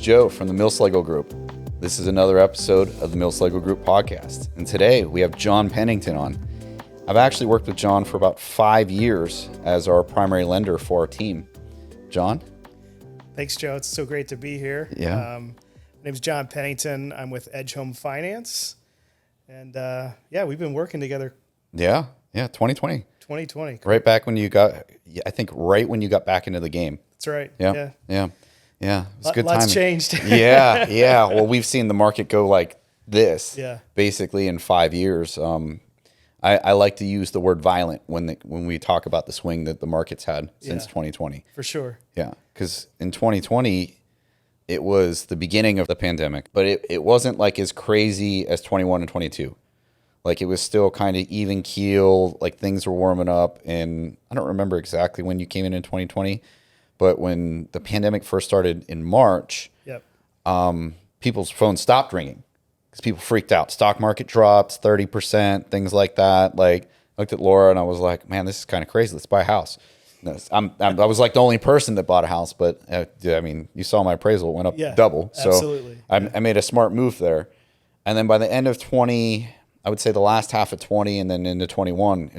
Joe from the Millslagle Group. This is another episode of the Millslagle Group podcast. And today we have John Pennington on. I've actually worked with John for about 5 years as our primary lender for our team. John? Thanks, Joe. It's so great to be here. Yeah. My name's John Pennington. I'm with Edge Home Finance. And we've been working together. Yeah, 2020. 2020. Right back when you got, I think right when you got back into the game. That's right. Yeah. It's good Lots timing. changed. Yeah. Well, we've seen the market go like this, basically in 5 years. I like to use the word violent when we talk about the swing that the market's had since 2020. For sure. Yeah, because in 2020, it was the beginning of the pandemic, but it wasn't like as crazy as 21 and 22. Like it was still kind of even keel, like things were warming up. And I don't remember exactly when you came in 2020, but when the pandemic first started in March, people's phones stopped ringing because people freaked out. Stock market dropped 30%, things like that. Like I looked at Laura and I was like, man, this is kind of crazy. Let's buy a house. I was like the only person that bought a house, but I mean, you saw my appraisal, it went up double. So absolutely. I made a smart move there. And then by the end of 20, I would say the last half of 20 and then into 21,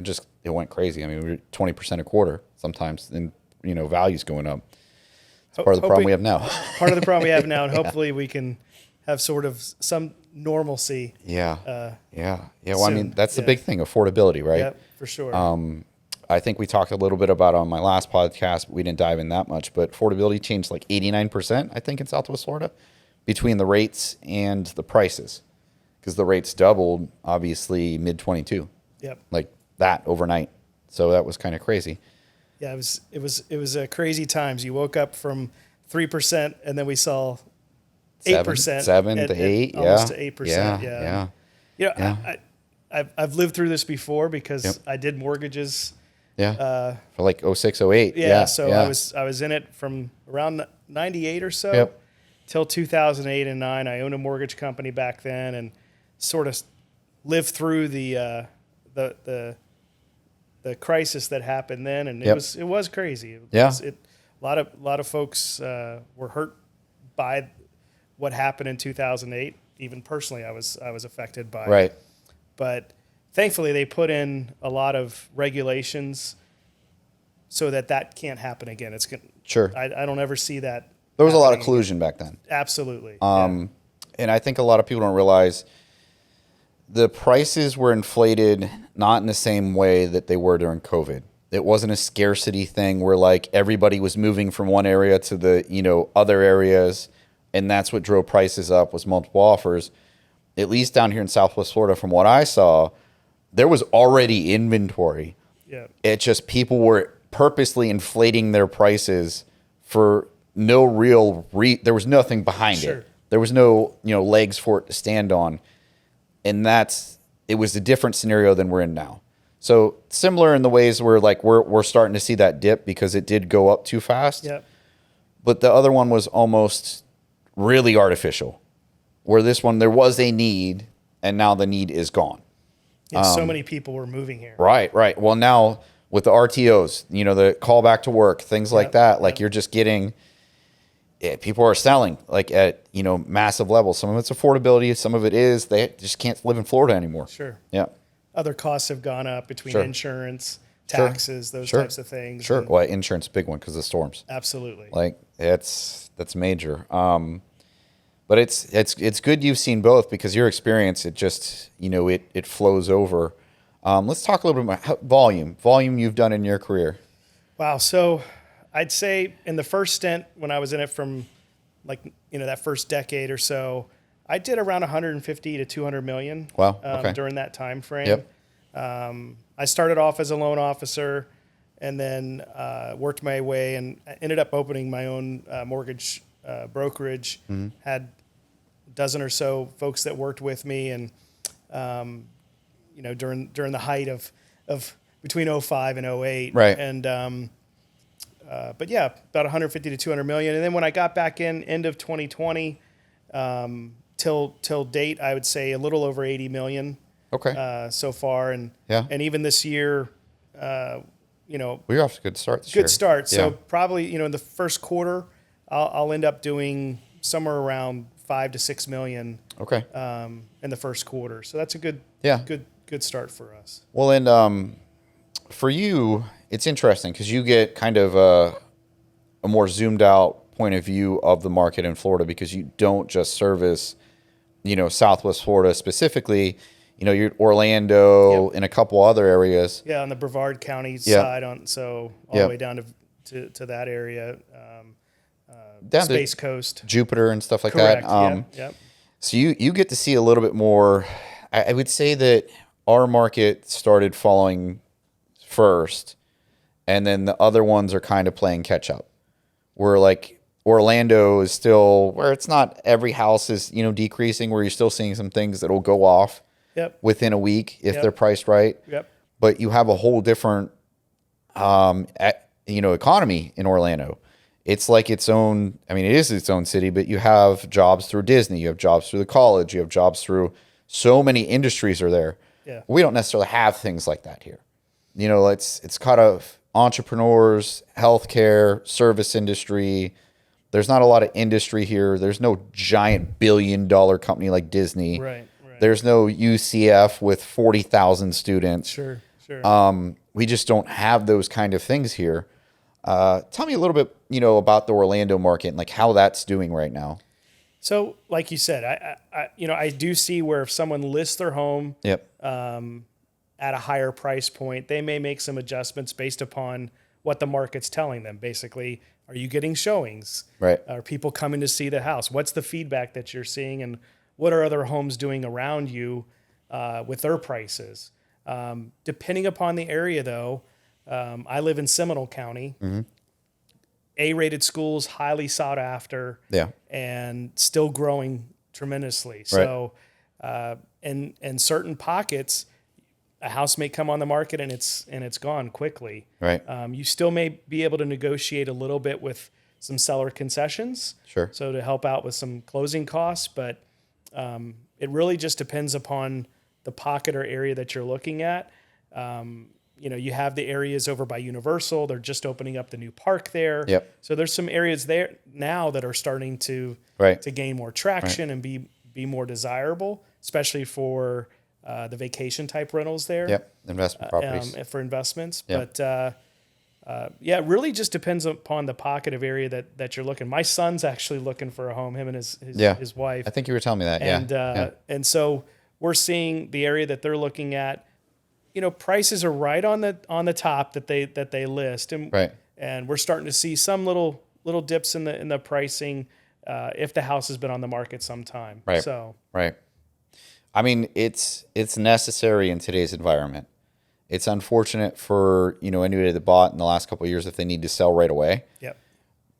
it went crazy. I mean, we were 20% a quarter sometimes, and values going up. It's part of the problem we have now. Part of the problem we have now, and hopefully we can have sort of some normalcy. Yeah. Well, I mean, that's the big thing, affordability, right? Yeah, for sure. I think we talked a little bit about on my last podcast, but we didn't dive in that much, but affordability changed like 89%, I think, in Southwest Florida between the rates and the prices, because the rates doubled, obviously, mid-22. Yep. Like that overnight. So that was kind of crazy. Yeah, it was crazy times. You woke up from 3%, and then we saw 8%, 7 to 8, almost to 8%. Yeah. I've lived through this before because I did mortgages. For like 06, 08. I was in it from around 98 or so till 2008 and 9. I owned a mortgage company back then and sort of lived through the crisis that happened then, and it was crazy. A lot of folks were hurt by what happened in 2008. Even personally, I was affected by it. But thankfully, they put in a lot of regulations so that can't happen again. I don't ever see that. There was a lot of collusion back then. Absolutely. And I think a lot of people don't realize the prices were inflated not in the same way that they were during COVID. It wasn't a scarcity thing where like everybody was moving from one area to the other areas, and that's what drove prices up was multiple offers. At least down here in Southwest Florida, from what I saw, there was already inventory. Yeah. It just people were purposely inflating their prices for no real there was nothing behind it. There was no legs for it to stand on, and it was a different scenario than we're in now. So similar in the ways where like we're starting to see that dip because it did go up too fast. Yep. But the other one was almost really artificial. Where this one, there was a need, and now the need is gone. Yeah, so many people were moving here. Right. Well, now with the RTOs, the call back to work, things like that, like you're just getting, people are selling like at, massive levels. Some of it's affordability. Some of it is they just can't live in Florida anymore. Sure. Yeah. Other costs have gone up between insurance, taxes, those types of things. Sure. Well, insurance is a big one because of the storms. Absolutely. Like that's major. But it's good you've seen both because your experience, it just, it flows over. Let's talk a little bit about volume you've done in your career. Wow. So I'd say in the first stint when I was in it from like, that first decade or so, I did around 150 to 200 million. Wow. Okay. During that time frame. Yep. I started off as a loan officer and then worked my way and ended up opening my own mortgage brokerage. Mm-hmm. Had a dozen or so folks that worked with me, and during the height of between 05 and 08. Right. And but yeah, about 150 to 200 million. And then when I got back in end of 2020 till date, I would say a little over 80 million. Okay. So far, and even this year, we're off to a good start this year. Good start. So probably, in the first quarter, I'll end up doing, somewhere around 5 to 6 million. Okay. In the first quarter, so that's a good start for us. Well, and for you, it's interesting because you get kind of a more zoomed out point of view of the market in Florida because you don't just service, Southwest Florida specifically. You're Orlando and a couple other areas. Yeah, on the Brevard County side, all the way down to that area, down Space Coast, Jupiter, and stuff like Correct. that. Yep. So you get to see a little bit more. I would say that our market started following first, and then the other ones are kind of playing catch up. Where like Orlando is still where it's not every house is decreasing, where you're still seeing some things that will go off within a week if they're priced right. Yep. But you have a whole different economy in Orlando. It's like its own. I mean, it is its own city, but you have jobs through Disney, you have jobs through the college, you have jobs through so many industries are there. Yeah. We don't necessarily have things like that here. It's kind of entrepreneurs, healthcare, service industry. There's not a lot of industry here. There's no giant billion-dollar company like Disney. Right. There's no UCF with 40,000 students. Sure. We just don't have those kind of things here. Tell me a little bit, about the Orlando market and like how that's doing right now. So, like you said, I do see where if someone lists their home at a higher price point, they may make some adjustments based upon what the market's telling them. Basically, are you getting showings? Right. Are people coming to see the house? What's the feedback that you're seeing, and what are other homes doing around you with their prices? Depending upon the area, though, I live in Seminole County. Mm-hmm. A-rated schools, highly sought after, and still growing tremendously. Right. So, in certain pockets, a house may come on the market and it's gone quickly. Right. You still may be able to negotiate a little bit with some seller concessions. Sure. So to help out with some closing costs, but it really just depends upon the pocket or area that you're looking at. You have the areas over by Universal. They're just opening up the new park there. Yep. So there's some areas there now that are starting to gain more traction and be more desirable, especially for the vacation type rentals there. Yep. Investment properties. For investments. Yep. But it really just depends upon the pocket of area that you're looking. My son's actually looking for a home, him and his wife. I think you were telling me that. And so we're seeing the area that they're looking at. Prices are right on the top that they list, and we're starting to see some little dips in the pricing if the house has been on the market some time. Right. So right. I mean, it's necessary in today's environment. It's unfortunate for anybody that bought in the last couple of years if they need to sell right away. Yep.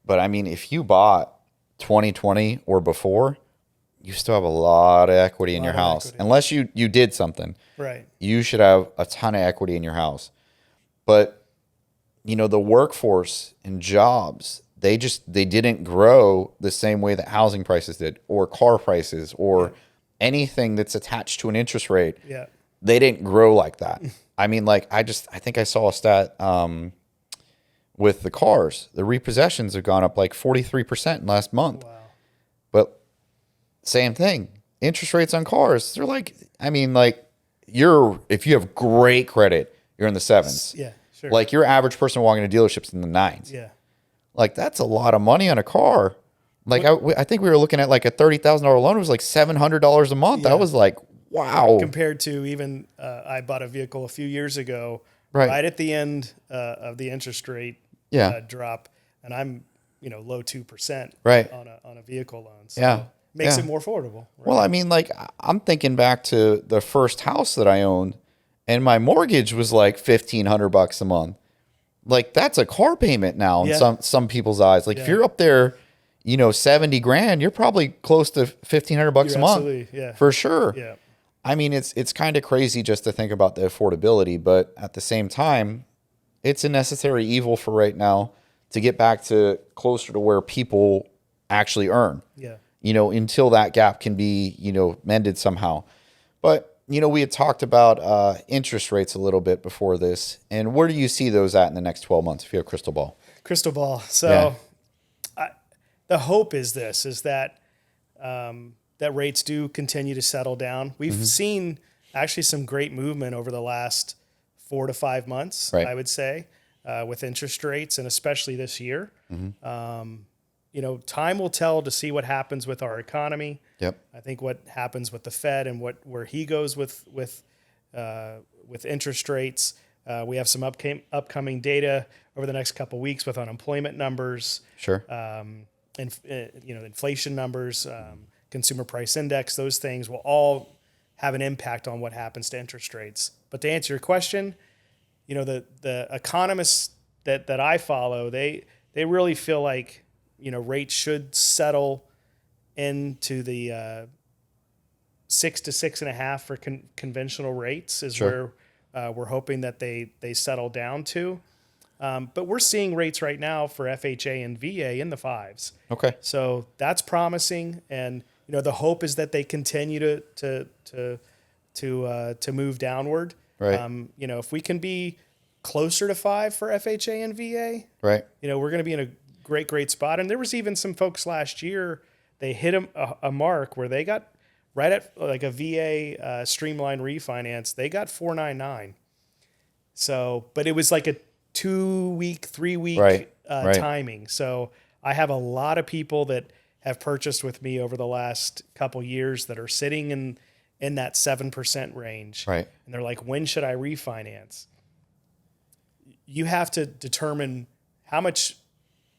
But I mean, if you bought 2020 or before, you still have a lot of equity in your house. Unless you did something. Right. You should have a ton of equity in your house. But, the workforce and jobs, they didn't grow the same way that housing prices did, or car prices, or anything that's attached to an interest rate. Yeah. They didn't grow like that. I mean, like, I think I saw a stat with the cars. The repossessions have gone up like 43% in last month. Wow. But same thing. Interest rates on cars, they're like, I mean, like, if you have great credit, you're in the 7s. Yeah, sure. Like, your average person walking to dealerships in the 9s. Yeah. Like, that's a lot of money on a car. Like, I think we were looking at like a $30,000 loan. It was like $700 a month. Yeah. I was like, wow. Compared to even, I bought a vehicle a few years ago, right at the end of the interest rate drop, and I'm, low 2% on a vehicle loan. So makes it more affordable. Right? Well, I mean, like, I'm thinking back to the first house that I owned, and my mortgage was like $1,500 a month. Like, that's a car payment now in some people's eyes. Like, if you're up there, $70 grand, you're probably close to $1,500 a month. For sure. Yeah. I mean, it's kind of crazy just to think about the affordability, but at the same time, it's a necessary evil for right now to get back to closer to where people actually earn. Yeah. Until that gap can be, mended somehow. But, we had talked about interest rates a little bit before this. And where do you see those at in the next 12 months if you have a crystal ball? Crystal ball. So the hope is that that rates do continue to settle down. We've seen actually some great movement over the last 4 to 5 months, right. I would say, with interest rates, and especially this year. Time will tell to see what happens with our economy. Yep. I think what happens with the Fed and where he goes with interest rates. We have some upcoming data over the next couple of weeks with unemployment numbers. Sure. Inflation numbers, consumer price index. Those things will all have an impact on what happens to interest rates. But to answer your question, the economists that I follow, they really feel like rates should settle into the 6 to 6.5 for conventional rates is sure. where we're hoping that they settle down to. But we're seeing rates right now for FHA and VA in the 5s. Okay. So that's promising, and the hope is that they continue to move downward. Right. If we can be closer to 5 for FHA and VA, right. We're going to be in a great spot. And there was even some folks last year, they hit a mark where they got right at like a VA streamlined refinance. They got 4.99. So, but it was like a 2-week, 3-week right. timing. So I have a lot of people that have purchased with me over the last couple years that are sitting in that 7% range. Right. And they're like, when should I refinance? You have to determine how much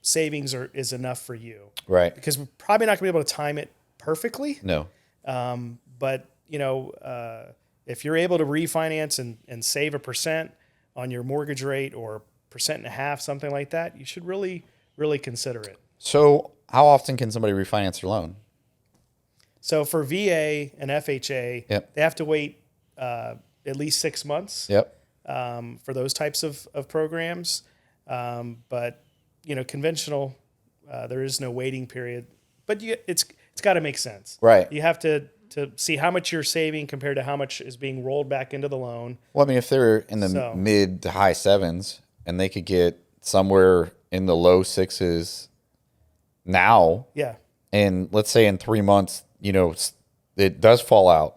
savings is enough for you. Right. Because we're probably not going to be able to time it perfectly. No. But if you're able to refinance and save 1% on your mortgage rate or 1.5%, something like that, you should really, really consider it. So how often can somebody refinance their loan? So for VA and FHA, yep. they have to wait at least 6 months. Yep. For those types of programs. But conventional, there is no waiting period. But it's got to make sense. Right. You have to see how much you're saving compared to how much is being rolled back into the loan. Well, I mean, if they're in the mid to high 7s and they could get somewhere in the low 6s now, yeah. And let's say in 3 months, it does fall out,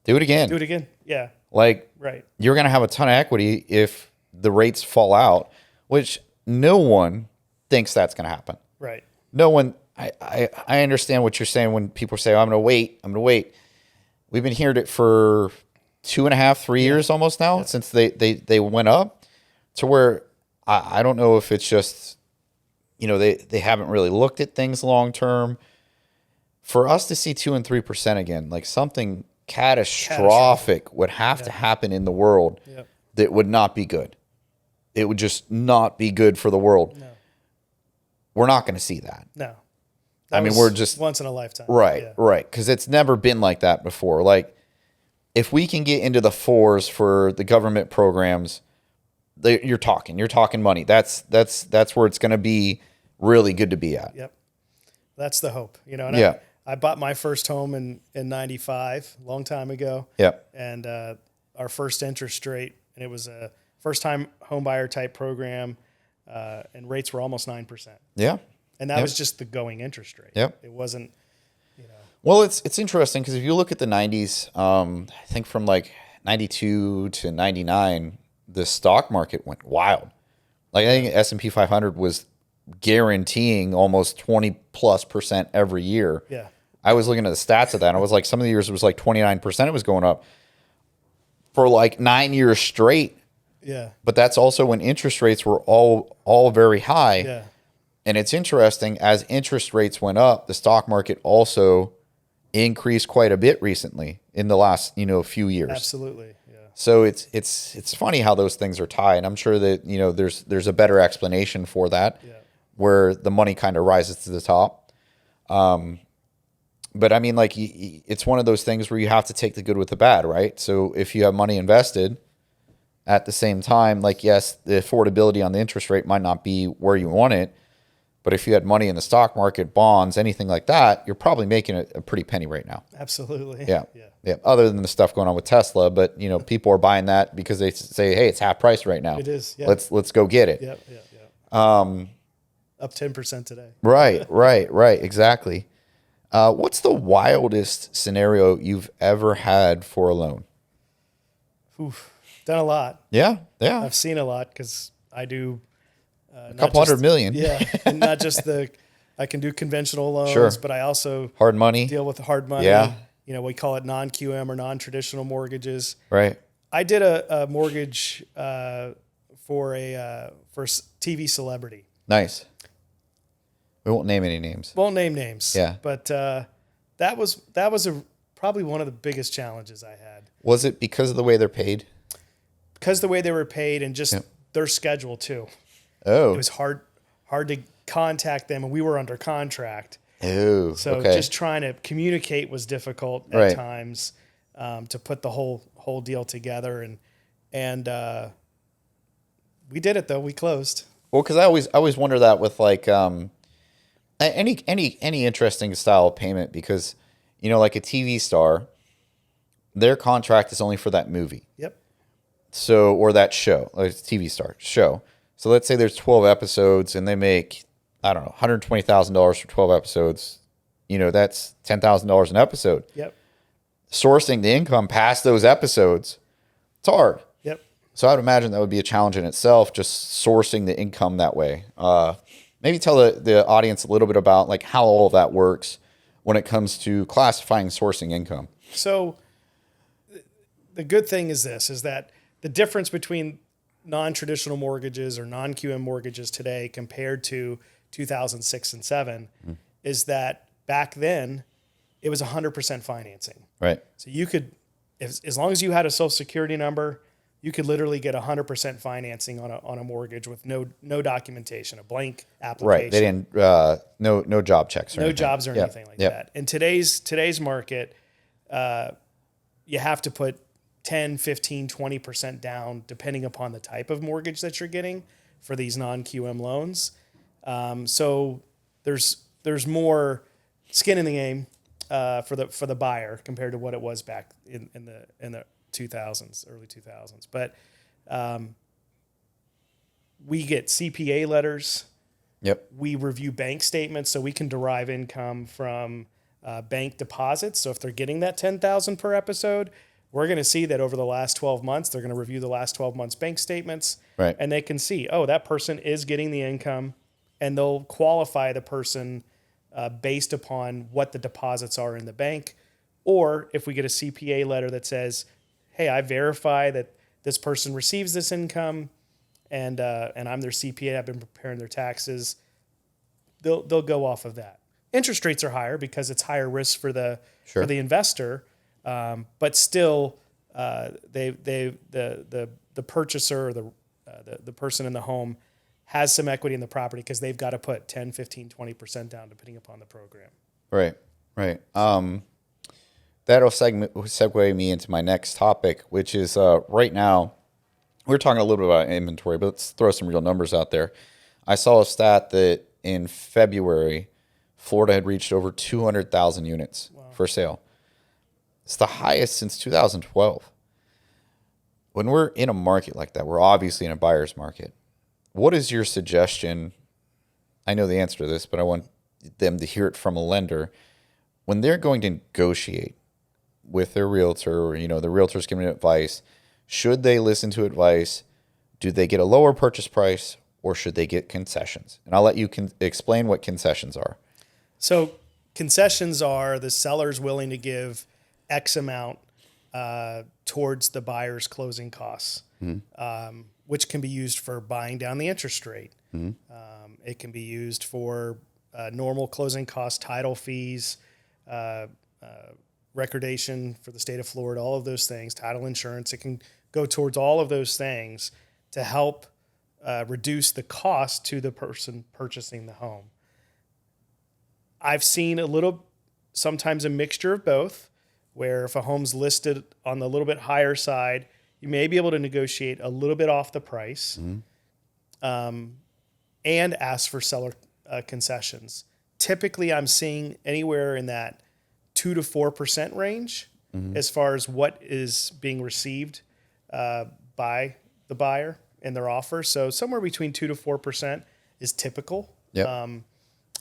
do it again. Do it again. Yeah. Like, right. You're going to have a ton of equity if the rates fall out, which no one thinks that's going to happen. Right. No one. I understand what you're saying when people say, oh, I'm going to wait. We've been hearing it for 2.5, 3 years almost now since they went up to where I don't know if it's just, they haven't really looked at things long term. For us to see 2 and 3% again, like something catastrophic would have to happen in the world that would not be good. It would just not be good for the world. No. We're not going to see that. No. We're just once in a lifetime. Right, right. Because it's never been like that before. Like, if we can get into the 4s for the government programs, you're talking money. That's where it's going to be really good to be at. Yep. That's the hope. And I bought my first home in 95, a long time ago. Yep. And our first interest rate, and it was a first-time home buyer type program, and rates were almost 9%. Yeah. And that was just the going interest rate. Yep. It wasn't, Well, it's interesting because if you look at the 90s, I think from like 92 to 99, the stock market went wild. Like, I think S&P 500 was guaranteeing almost 20+% every year. Yeah. I was looking at the stats of that, and I was like, some of the years it was like 29% it was going up for like 9 years straight. Yeah. But that's also when interest rates were all very high. Yeah. And it's interesting, as interest rates went up, the stock market also increased quite a bit recently in the last, few years. Absolutely. Yeah. So it's funny how those things are tied. I'm sure that, there's a better explanation for that, where the money kind of rises to the top. But I mean, like, it's one of those things where you have to take the good with the bad, right? So if you have money invested at the same time, like, yes, the affordability on the interest rate might not be where you want it, but if you had money in the stock market, bonds, anything like that, you're probably making a pretty penny right now. Absolutely. Yeah. Other than the stuff going on with Tesla, but people are buying that because they say, hey, it's half price right now. It is. Yeah. Let's go get it. Yeah. up 10% today. Right. Exactly. What's the wildest scenario you've ever had for a loan? Oof, done a lot. Yeah. I've seen a lot because I do A couple $100 million. Yeah, and not just I can do conventional loans, Sure. but I also Hard money. deal with hard money. Yeah. We call it non-QM or non-traditional mortgages. Right. I did a mortgage for TV celebrity. Nice. We won't name any names. Won't name names. Yeah. But that was probably one of the biggest challenges I had. Was it because of the way they're paid? Because the way they were paid and just their schedule too. Oh. It was hard to contact them, and we were under contract. Oh. So okay. just trying to communicate was difficult at times, to put the whole deal together, and we did it though. We closed. Well, because I always wonder that with like any interesting style of payment, because like a TV star, their contract is only for that movie. Yep. So, or that show, like a TV star show. So let's say there's 12 episodes and they make, I don't know, $120,000 for 12 episodes. That's $10,000 an episode. Yep. Sourcing the income past those episodes, it's hard. Yep. So I would imagine that would be a challenge in itself, just sourcing the income that way. Maybe tell the audience a little bit about like how all of that works when it comes to classifying sourcing income. So the good thing is that the difference between non-traditional mortgages or non-QM mortgages today compared to 2006 and 7 is that back then it was 100% financing. Right. So you could, as long as you had a social security number, you could literally get 100% financing on a mortgage with no documentation, a blank application. Right. They didn't, no job checks or anything. Jobs or anything like that. In today's market, you have to put 10, 15, 20% down, depending upon the type of mortgage that you're getting for these non-QM loans. So there's more skin in the game for the buyer compared to what it was back in the 2000s, early 2000s. But we get CPA letters. Yep. We review bank statements, so we can derive income from bank deposits. So if they're getting that $10,000 per episode, we're going to see that over the last 12 months, they're going to review the last 12 months bank statements, right? And they can see, that person is getting the income, and they'll qualify the person based upon what the deposits are in the bank. Or if we get a CPA letter that says, hey, I verify that this person receives this income, and I'm their CPA, I've been preparing their taxes, they'll go off of that. Interest rates are higher because it's higher risk for the investor. But still, the purchaser or the person in the home has some equity in the property because they've got to put 10, 15, 20% down depending upon the program. Right. That'll segue me into my next topic, which is right now, we're talking a little bit about inventory, but let's throw some real numbers out there. I saw a stat that in February, Florida had reached over 200,000 units for sale. It's the highest since 2012. When we're in a market like that, we're obviously in a buyer's market. What is your suggestion? I know the answer to this, but I want them to hear it from a lender. When they're going to negotiate with their realtor, or the realtor's giving advice, should they listen to advice? Do they get a lower purchase price, or should they get concessions? And I'll let you explain what concessions are. So concessions are the seller's willing to give X amount towards the buyer's closing costs, which can be used for buying down the interest rate. It can be used for normal closing costs, title fees, recordation for the state of Florida, all of those things, title insurance. It can go towards all of those things to help reduce the cost to the person purchasing the home. I've seen sometimes a mixture of both, where if a home's listed on the little bit higher side, you may be able to negotiate a little bit off the price, and ask for seller concessions. Typically, I'm seeing anywhere in that 2 to 4% range as far as what is being received by the buyer in their offer. So somewhere between 2 to 4% is typical Yep.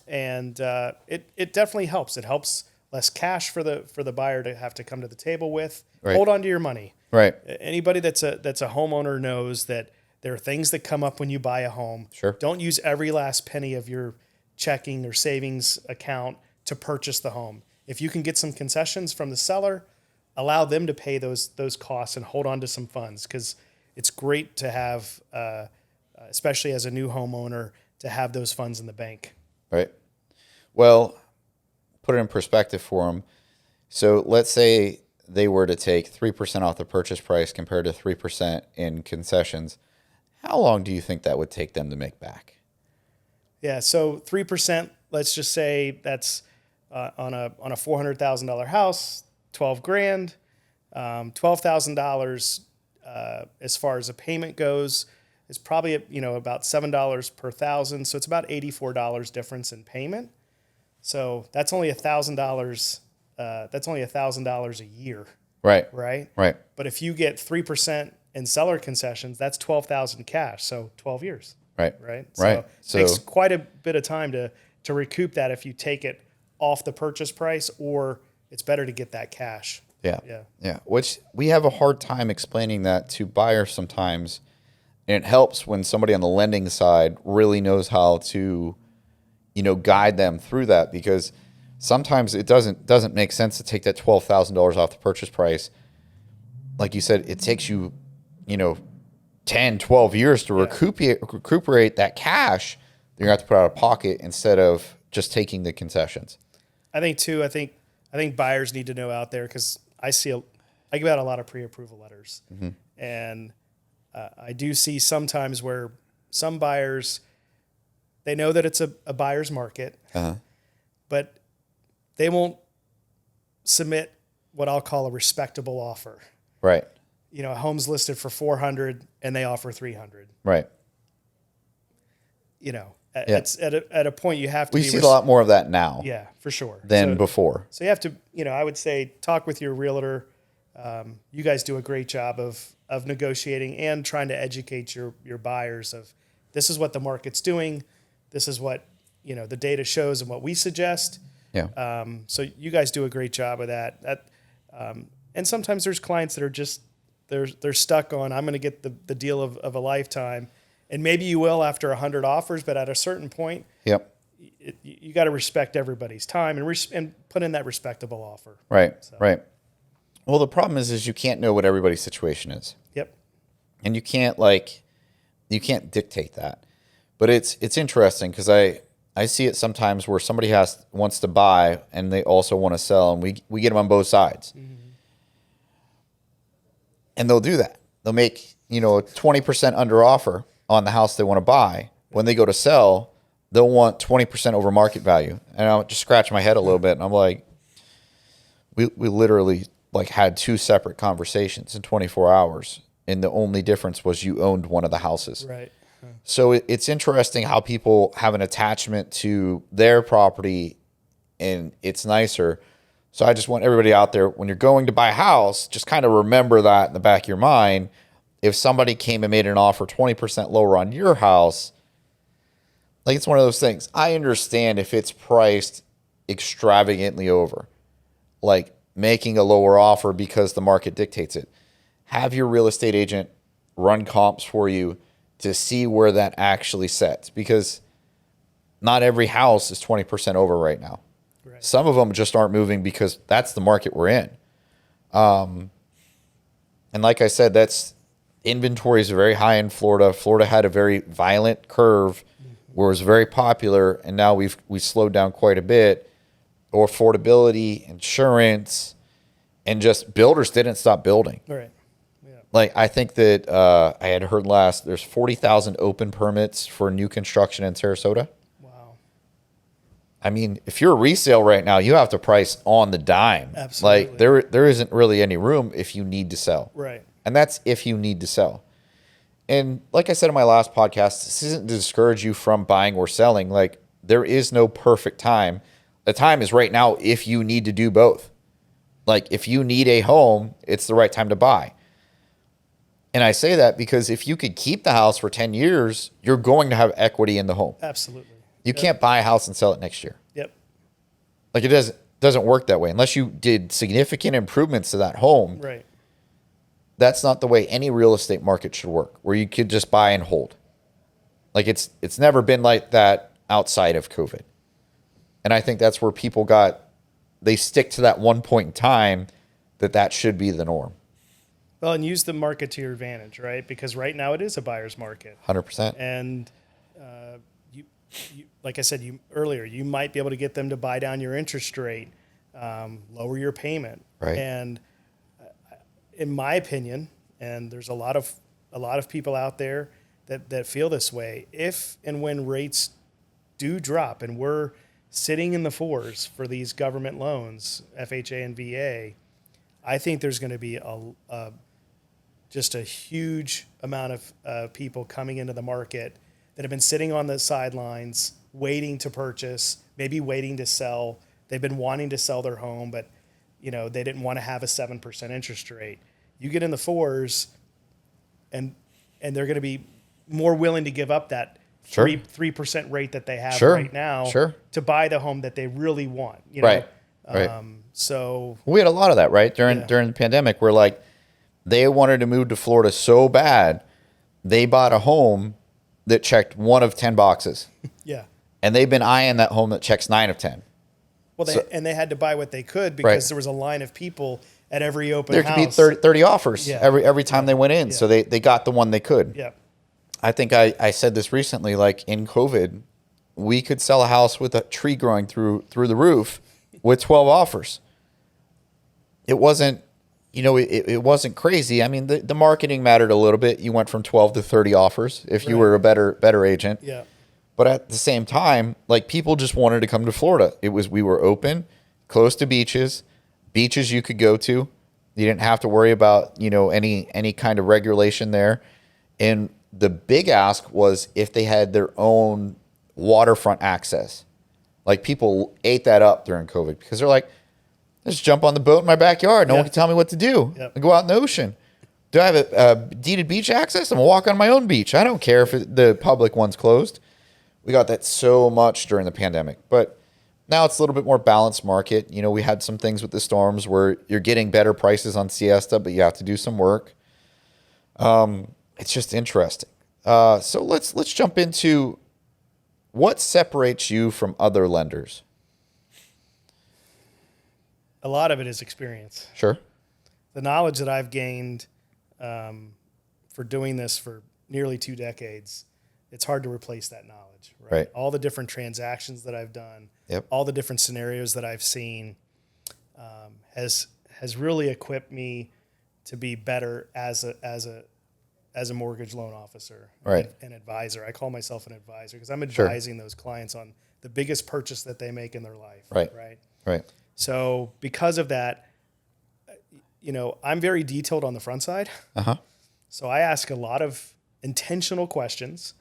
And it definitely helps. It helps less cash for the buyer to have to come to the table with. Right. Hold on to your money. Right. Anybody that's a homeowner knows that there are things that come up when you buy a home. Sure. Don't use every last penny of your checking or savings account to purchase the home. If you can get some concessions from the seller, allow them to pay those costs and hold on to some funds, because it's great to have, especially as a new homeowner, to have those funds in the bank. Right. Well, put it in perspective for them. So let's say they were to take 3% off the purchase price compared to 3% in concessions. How long do you think that would take them to make back? Yeah, so 3%, let's just say that's on a $400,000 house, $12,000, $12,000 as far as a payment goes is probably about $7 per thousand, so it's about $84 difference in payment. So that's only $1,000. That's only $1,000 a year. Right. Right. Right. But if you get 3% in seller concessions, that's $12,000 cash. So 12 years. Right. Right. Right. So it takes quite a bit of time to recoup that if you take it off the purchase price, or it's better to get that cash. Yeah. Yeah. Yeah. Which we have a hard time explaining that to buyers sometimes. And it helps when somebody on the lending side really knows how to, guide them through that, because sometimes it doesn't make sense to take that $12,000 off the purchase price. Like you said, it takes you, 10, 12 years to recuperate that cash that you're going to have to put out of pocket instead of just taking the concessions. I think buyers need to know out there, because I give out a lot of pre-approval letters, mm-hmm. and I do see sometimes where some buyers, they know that it's a buyer's market, but they won't submit what I'll call a respectable offer. Right. A home's listed for $400 and they offer $300. Right. It's at a point you have to. We see a lot more of that now. Yeah, for sure. Than before. So you have to, I would say, talk with your realtor. You guys do a great job of negotiating and trying to educate your buyers of, this is what the market's doing. This is what, the data shows and what we suggest. Yeah. So you guys do a great job of that. And sometimes there's clients that are just, they're stuck on, I'm going to get the deal of a lifetime. And maybe you will after 100 offers, but at a certain point, yep, you got to respect everybody's time and put in that respectable offer. Right. So. Right. Well, the problem is you can't know what everybody's situation is. Yep. And you can't dictate that. But it's interesting, because I see it sometimes where somebody wants to buy and they also want to sell, and we get them on both sides. Mm-hmm. And they'll do that. They'll make, a 20% under offer on the house they want to buy. When they go to sell, they'll want 20% over market value. And I'll just scratch my head a little bit, and I'm like, we literally had two separate conversations in 24 hours. And the only difference was you owned one of the houses. Right. Huh. So it's interesting how people have an attachment to their property, and it's nicer. So I just want everybody out there, when you're going to buy a house, just kind of remember that in the back of your mind. If somebody came and made an offer 20% lower on your house, it's one of those things. I understand if it's priced extravagantly over, making a lower offer because the market dictates it. Have your real estate agent run comps for you to see where that actually sets, because not every house is 20% over right now. Right. Some of them just aren't moving because that's the market we're in. And like I said, inventory is very high in Florida. Florida had a very violent curve where it was very popular, and now we've slowed down quite a bit. Or affordability, insurance, and just builders didn't stop building. Right. Yeah. I think that I had heard there's 40,000 open permits for new construction in Sarasota. Wow. I mean, if you're a resale right now, you have to price on the dime. Absolutely. There isn't really any room if you need to sell. Right. And that's if you need to sell. And like I said in my last podcast, this isn't to discourage you from buying or selling. There is no perfect time. The time is right now if you need to do both. If you need a home, it's the right time to buy. And I say that because if you could keep the house for 10 years, you're going to have equity in the home. Absolutely. You can't buy a house and sell it next year. Yep. Like it doesn't work that way unless you did significant improvements to that home. Right. That's not the way any real estate market should work, where you could just buy and hold. Like it's never been like that outside of COVID. And I think that's where people they stick to that one point in time that should be the norm. Well, and use the market to your advantage, right? Because right now it is a buyer's market. 100%. And you, like I said earlier, you might be able to get them to buy down your interest rate, lower your payment. Right. And in my opinion, and there's a lot of people out there that feel this way, if and when rates do drop and we're sitting in the 4s for these government loans, FHA and VA, I think there's going to be just a huge amount of people coming into the market that have been sitting on the sidelines, waiting to purchase, maybe waiting to sell. They've been wanting to sell their home, but they didn't want to have a 7% interest rate. You get in the 4s, and they're going to be more willing to give up that 3% rate that they have right now to buy the home that they really want. Right. So we had a lot of that, right? During the pandemic, where like they wanted to move to Florida so bad, they bought a home that checked 1 of 10 boxes. Yeah. And they've been eyeing that home that checks 9 of 10. Well, they had to buy what they could because there was a line of people at every open house. There could be 30 offers every time they went in. Yeah. So they got the one they could. Yeah. I think I said this recently, like in COVID, we could sell a house with a tree growing through the roof with 12 offers. It wasn't, it wasn't crazy. I mean, the marketing mattered a little bit. You went from 12 to 30 offers if you were a better agent. Yeah. But at the same time, like people just wanted to come to Florida. We were open, close to beaches you could go to. You didn't have to worry about, any kind of regulation there. And the big ask was if they had their own waterfront access. Like people ate that up during COVID because they're like, let's jump on the boat in my backyard. No one can tell me what to do. I go out in the ocean. Do I have a deeded beach access? I'm going to walk on my own beach. I don't care if the public one's closed. We got that so much during the pandemic. But now it's a little bit more balanced market. We had some things with the storms where you're getting better prices on Siesta, but you have to do some work. It's just interesting. So let's jump into what separates you from other lenders. A lot of it is experience. Sure. The knowledge that I've gained for doing this for nearly 2 decades, it's hard to replace that knowledge. Right. All the different transactions that I've done, all the different scenarios that I've seen, has really equipped me to be better as a mortgage loan officer, an advisor. I call myself an advisor because I'm advising those clients on the biggest purchase that they make in their life. Right. So because of that, I'm very detailed on the front side. So I ask a lot of intentional questions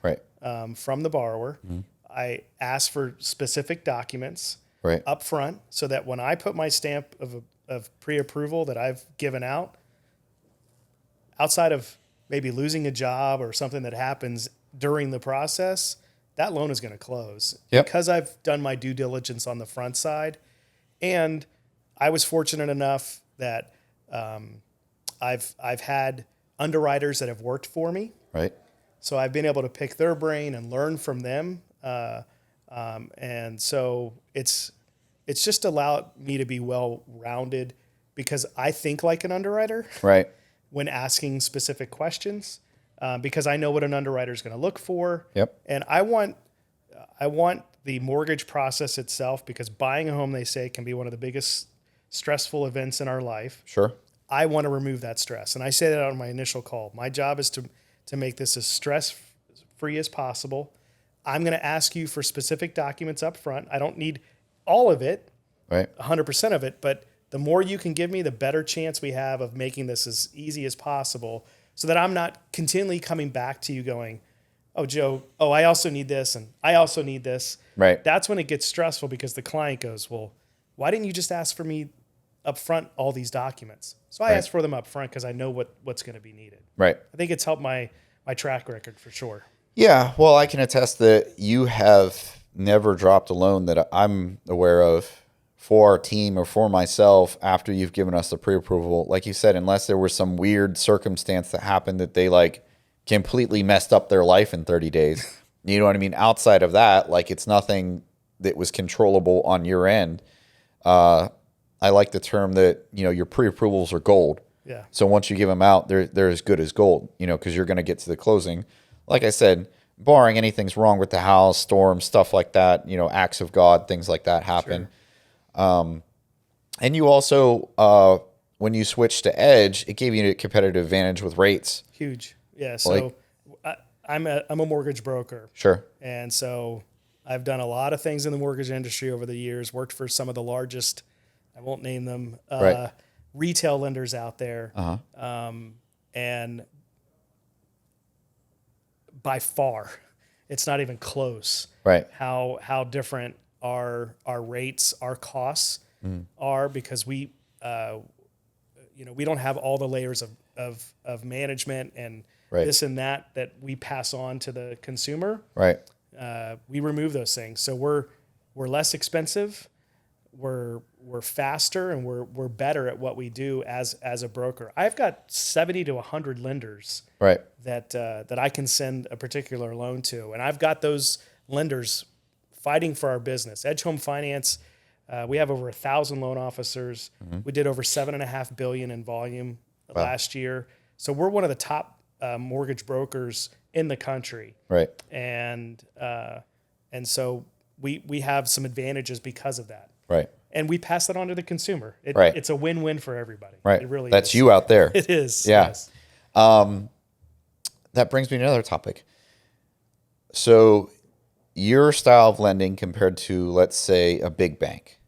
from the borrower. Mm-hmm. I ask for specific documents up front so that when I put my stamp of pre-approval that I've given out, outside of maybe losing a job or something that happens during the process, that loan is going to close because I've done my due diligence on the front side. And I was fortunate enough that I've had underwriters that have worked for me. Right. So I've been able to pick their brain and learn from them. And so it's just allowed me to be well-rounded because I think like an underwriter. Right. When asking specific questions, because I know what an underwriter is going to look for. Yep. And I want the mortgage process itself, because buying a home, they say, can be one of the biggest stressful events in our life. Sure. I want to remove that stress. And I say that on my initial call. My job is to make this as stress-free as possible. I'm going to ask you for specific documents up front. I don't need all of it, 100% of it, but the more you can give me, the better chance we have of making this as easy as possible so that I'm not continually coming back to you going, oh, Joe, I also need this, and I also need this. Right. That's when it gets stressful because the client goes, well, why didn't you just ask for me up front all these documents? So I ask for them up front because I know what's going to be needed. Right. I think it's helped my track record for sure. Yeah, well, I can attest that you have never dropped a loan that I'm aware of for our team or for myself after you've given us the pre-approval. Like you said, unless there was some weird circumstance that happened that they like completely messed up their life in 30 days. You know what I mean? Outside of that, like it's nothing that was controllable on your end. I like the term that, you know, your pre-approvals are gold. Yeah. So once you give them out, they're as good as gold, you know, because you're going to get to the closing. Like I said, barring anything's wrong with the house, storms, stuff like that, you know, acts of God, things like that happen. Sure. And you also, when you switched to Edge, it gave you a competitive advantage with rates. Huge. Yeah. So I'm a mortgage broker. Sure. And so I've done a lot of things in the mortgage industry over the years, worked for some of the largest, I won't name them, retail lenders out there. And by far, it's not even close. Right. How different our rates, our costs are, because we don't have all the layers of management and this and that we pass on to the consumer. Right. We remove those things, so we're less expensive, we're faster, and we're better at what we do as a broker. I've got 70 to 100 lenders that I can send a particular loan to, and I've got those lenders fighting for our business. Edge Home Finance, we have over 1,000 loan officers. We did over $7.5 billion in volume last year, so we're one of the top mortgage brokers in the country. Right. And so we have some advantages because of that. Right. And we pass that on to the consumer. It's a win-win for everybody. Right. It really That's is. you out there. It is. Yeah. Yes. That brings me to another topic. So your style of lending compared to, let's say, a big bank.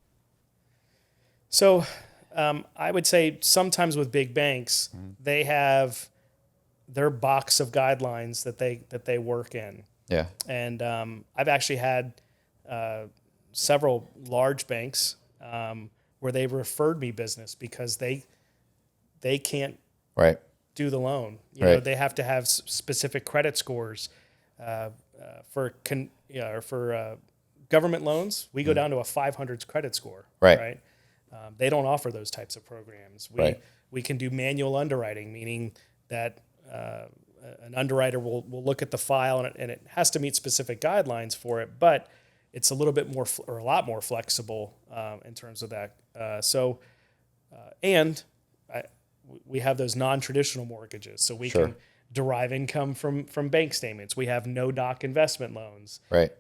So I would say sometimes with big banks, they have their box of guidelines that they work in. Yeah. And I've actually had several large banks where they've referred me business because they can't do the loan. You know, they have to have specific credit scores for government loans. We go down to a 500 credit score. Right. They don't offer those types of programs. We can do manual underwriting, meaning that an underwriter will look at the file and it has to meet specific guidelines for it, but it's a little bit more or a lot more flexible in terms of that. We have those non-traditional mortgages, so we can derive income from bank statements. We have no doc investment loans. Right.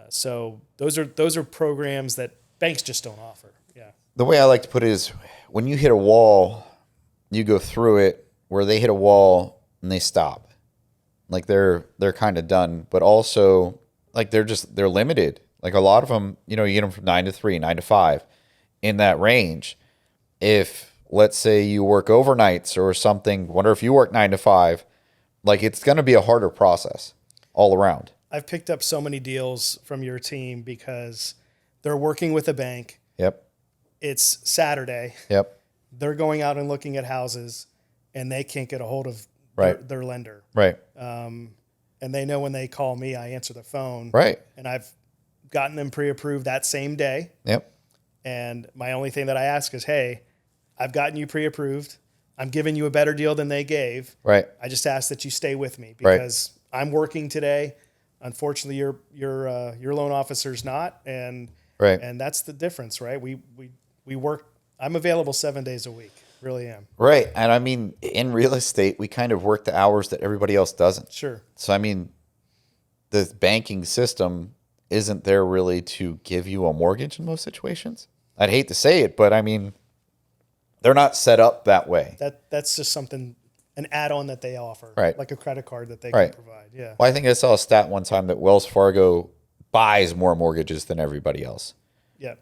So those are programs that banks just don't offer. Yeah. The way I like to put it is, when you hit a wall, you go through it. Where they hit a wall and they stop, like they're kind of done. But also, like they're limited. Like a lot of them, you know, you get them from 9 to 3, 9 to 5, in that range. If let's say you work overnights or something, wonder if you work 9 to 5, like it's going to be a harder process all around. I've picked up so many deals from your team because they're working with a bank. Yep. It's Saturday. Yep. They're going out and looking at houses, and they can't get a hold of their lender. Right. And they know when they call me, I answer the phone. Right. And I've gotten them pre-approved that same day. Yep. And my only thing that I ask is, hey, I've gotten you pre-approved. I'm giving you a better deal than they gave. Right. I just ask that you stay with me because I'm working today. Unfortunately, your loan officer's not, and that's the difference, right? We work. I'm available 7 days a week. Really am. Right. And I mean, in real estate, we kind of work the hours that everybody else doesn't. Sure. So, I mean, the banking system isn't there really to give you a mortgage in most situations. I'd hate to say it, but I mean, they're not set up that way. That's just something, an add-on that they offer. Right. Like a credit card that they can provide. Yeah. Well, I think I saw a stat one time that Wells Fargo buys more mortgages than everybody else. Yeah.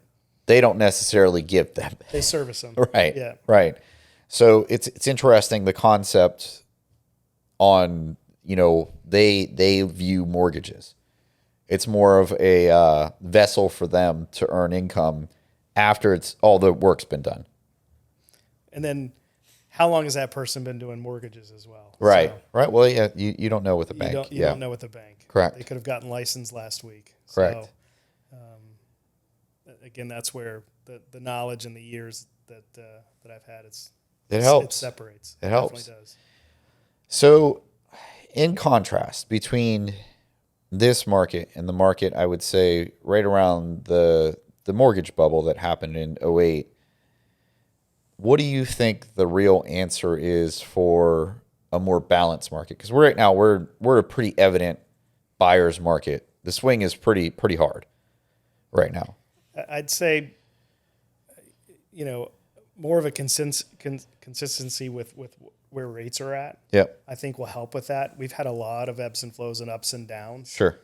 They don't necessarily give them. They service them. Right. Yeah. Right. So it's interesting, the concept on, you know, they view mortgages. It's more of a vessel for them to earn income after it's all the work's been done. And then how long has that person been doing mortgages as well? Right. So Right. Well, yeah, you don't know with the bank. you don't know with the bank. Correct. They could have gotten licensed last week. Correct. So, again, that's where the knowledge and the years that I've had, it helps. It separates. It helps. Definitely does. So, in contrast between this market and the market, I would say right around the mortgage bubble that happened in '08, what do you think the real answer is for a more balanced market? Because right now we're a pretty evident buyer's market. The swing is pretty hard right now. I'd say, more of a consistency with where rates are at. Yep. I think will help with that. We've had a lot of ebbs and flows and ups and downs. Sure.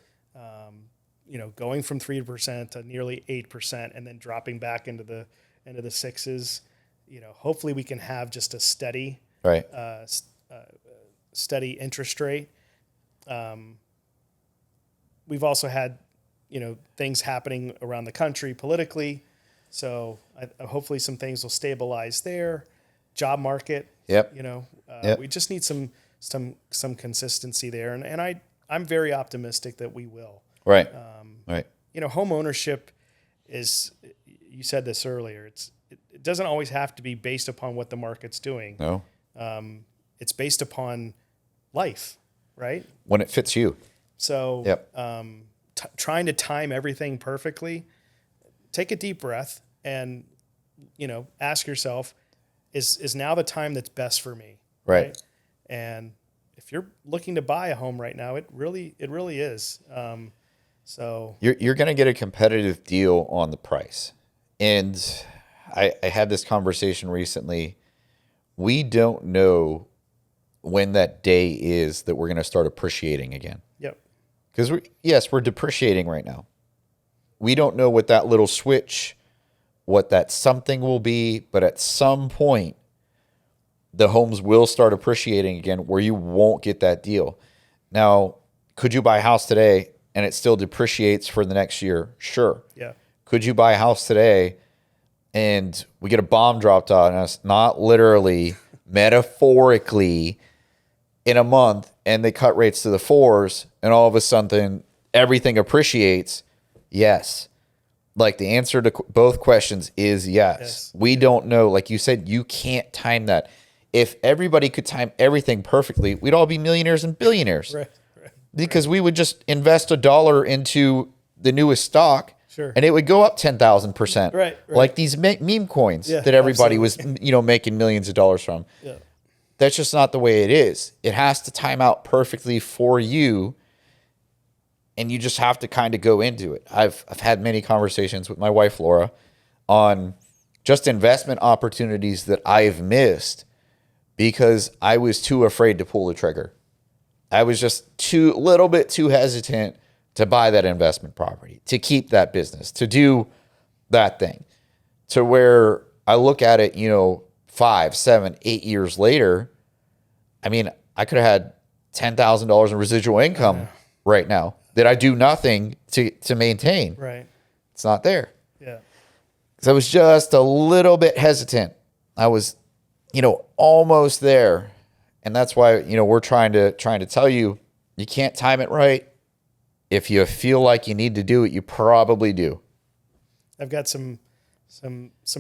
Going from 3% to nearly 8% and then dropping back into the sixes. Hopefully we can have just a steady, right, steady interest rate. We've also had, things happening around the country politically. So hopefully some things will stabilize there. Job market. Yep. Yep. We just need some consistency there. And I'm very optimistic that we will. Right. Right. Home ownership is, you said this earlier, it doesn't always have to be based upon what the market's doing. No. It's based upon life, right? When it fits you. So yep. Trying to time everything perfectly, take a deep breath and, ask yourself, is now the time that's best for me? Right. And if you're looking to buy a home right now, it really is. So you're going to get a competitive deal on the price. And I had this conversation recently. We don't know when that day is that we're going to start appreciating again. Yep. Because we're depreciating right now. We don't know what that little switch, what that something will be, but at some point, the homes will start appreciating again where you won't get that deal. Now, could you buy a house today and it still depreciates for the next year? Sure. Yeah. Could you buy a house today and we get a bomb dropped on us, not literally, metaphorically, in a month, and they cut rates to the 4s, and all of a sudden everything appreciates? Yes. Like the answer to both questions is yes. We don't know. Like you said, you can't time that. If everybody could time everything perfectly, we'd all be millionaires and billionaires. Right. Because we would just invest $1 into the newest stock, sure, and it would go up 10,000%. Right. Like these meme coins that everybody was, making millions of dollars from. Yeah. That's just not the way it is. It has to time out perfectly for you, and you just have to kind of go into it. I've had many conversations with my wife, Laura, on just investment opportunities that I've missed because I was too afraid to pull the trigger. I was just a little bit too hesitant to buy that investment property, to keep that business, to do that thing, to where I look at it, 5, 7, 8 years later. I mean, I could have had $10,000 in residual income right now that I do nothing to maintain. Right. It's not there. Yeah. Because I was just a little bit hesitant. I was, almost there. And that's why, we're trying to tell you, you can't time it right. If you feel like you need to do it, you probably do. I've got some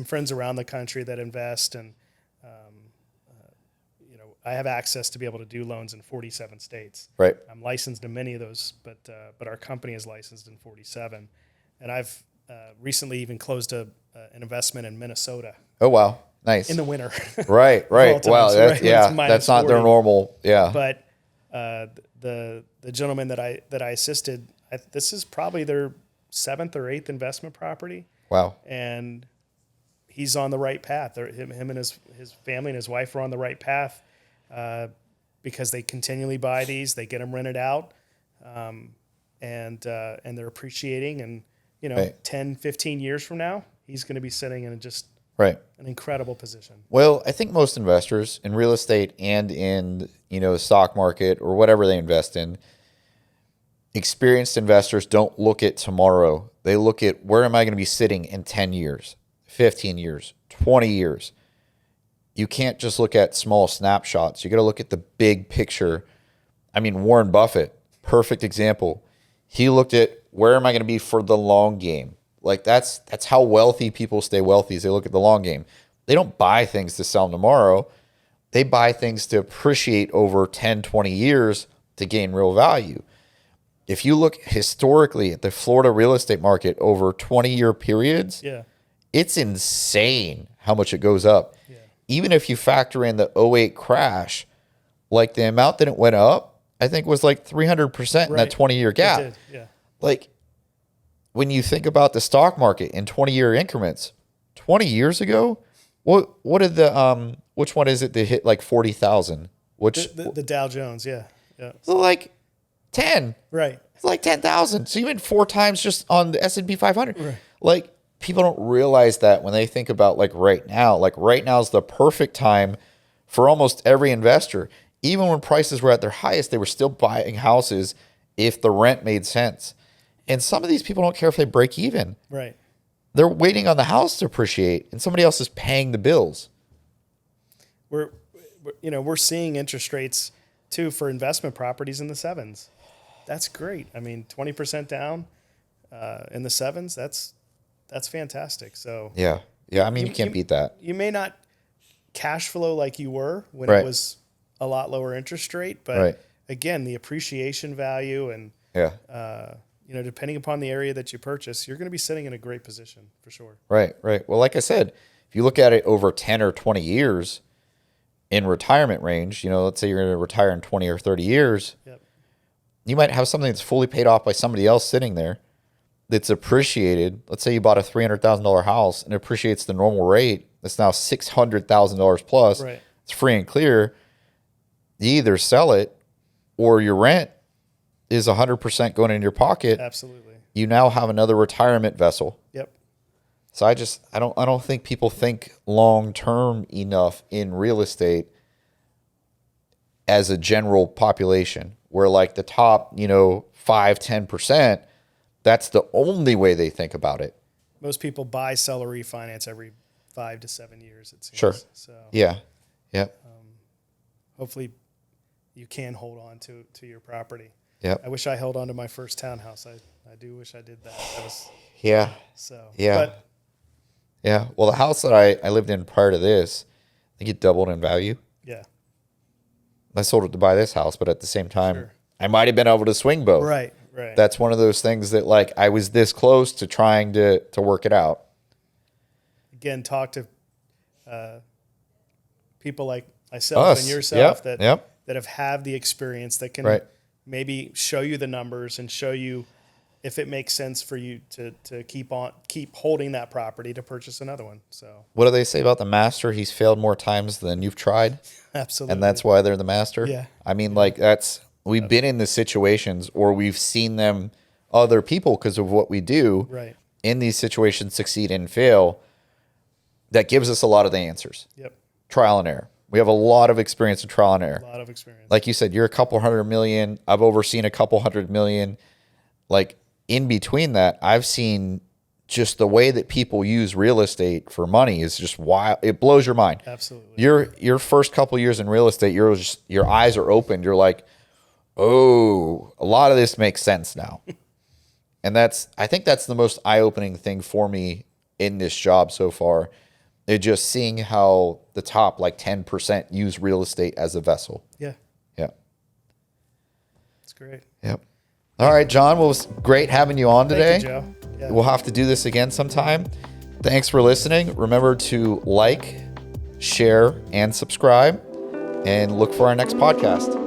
friends around the country that invest, and I have access to be able to do loans in 47 states. Right. I'm licensed in many of those, but our company is licensed in 47, and I've recently even closed an investment in Minnesota. Oh wow. Nice. In the winter. Right. Wow. That's, that's not their normal. Yeah. But the gentleman that I assisted, this is probably their 7th or 8th investment property. Wow. And he's on the right path. Him and his family and his wife are on the right path because they continually buy these. They get them rented out, and they're appreciating. And right. 10, 15 years from now, he's going to be sitting in just right. an incredible position. Well, I think most investors in real estate and in, the stock market or whatever they invest in, experienced investors don't look at tomorrow. They look at where am I going to be sitting in 10 years, 15 years, 20 years. you can't just look at small snapshots. You got to look at the big picture. I mean, Warren Buffett, perfect example. He looked at, where am I going to be for the long game? Like that's how wealthy people stay wealthy, is they look at the long game. They don't buy things to sell them tomorrow. They buy things to appreciate over 10, 20 years to gain real value. If you look historically at the Florida real estate market over 20-year periods, it's insane how much it goes up. Yeah. Even if you factor in the 2008 crash, like the amount that it went up, I think was like 300% in that 20-year gap. It did. Yeah. Like when you think about the stock market in 20-year increments, 20 years ago, what did the which one is it that hit like 40,000? Which the Dow Jones, yeah. So like 10. Right. It's like 10,000. So you went 4 times just on the S&P 500. Right. Like people don't realize that when they think about like right now. Like right now is the perfect time for almost every investor. Even when prices were at their highest, they were still buying houses if the rent made sense. And some of these people don't care if they break even. Right. They're waiting on the house to appreciate, and somebody else is paying the bills. We're seeing interest rates too for investment properties in the 7s. That's great. I mean, 20% down in the 7s. That's fantastic. So yeah. I mean, you can't beat that. You may not cash flow like you were when it was a lot lower interest rate, but again, the appreciation value and depending upon the area that you purchase, you're going to be sitting in a great position for sure. Right. Well, like I said, if you look at it over 10 or 20 years in retirement range, let's say you're going to retire in 20 or 30 years, you might have something that's fully paid off by somebody else sitting there that's appreciated. Let's say you bought a $300,000 house and it appreciates the normal rate. That's now $600,000 plus. Right. It's free and clear. You either sell it or your rent is 100% going in your pocket. Absolutely. You now have another retirement vessel. Yep. So I don't think people think long-term enough in real estate as a general population, where like the top, 5-10%, that's the only way they think about it. Most people buy, sell, or refinance every 5 to 7 years, it seems. Sure. So yeah. Hopefully you can hold on to your property. Yep. I wish I held on to my first townhouse. I do wish I did that. Well, the house that I lived in prior to this, I think it doubled in value. Yeah. I sold it to buy this house, but at the same time, I might have been able to swing both. Right. That's one of those things that like I was this close to trying to work it out. Again, talk to people like myself and yourself that have had the experience, that can maybe show you the numbers and show you if it makes sense for you to keep holding that property to purchase another one. So what do they say about the master? He's failed more times than you've tried. Absolutely. And that's why they're the master. Yeah. I mean, like we've been in the situations, or we've seen them, other people, because of what we do in these situations, succeed and fail. That gives us a lot of the answers. Yep. Trial and error. We have a lot of experience in trial and error. A lot of experience. Like you said, you're a couple $100 million. I've overseen a couple $100 million. Like in between that, I've seen just the way that people use real estate for money is just wild. It blows your mind. Absolutely. Your first couple years in real estate, your eyes are opened. You're like, oh, a lot of this makes sense now. And I think that's the most eye-opening thing for me in this job so far. It's just seeing how the top like 10% use real estate as a vessel. Yeah. Yeah. It's great. Yep. All right, John. Well, it was great having you on today. Thank you, Joe. Yeah. We'll have to do this again sometime. Thanks for listening. Remember to like, share, and subscribe, and look for our next podcast.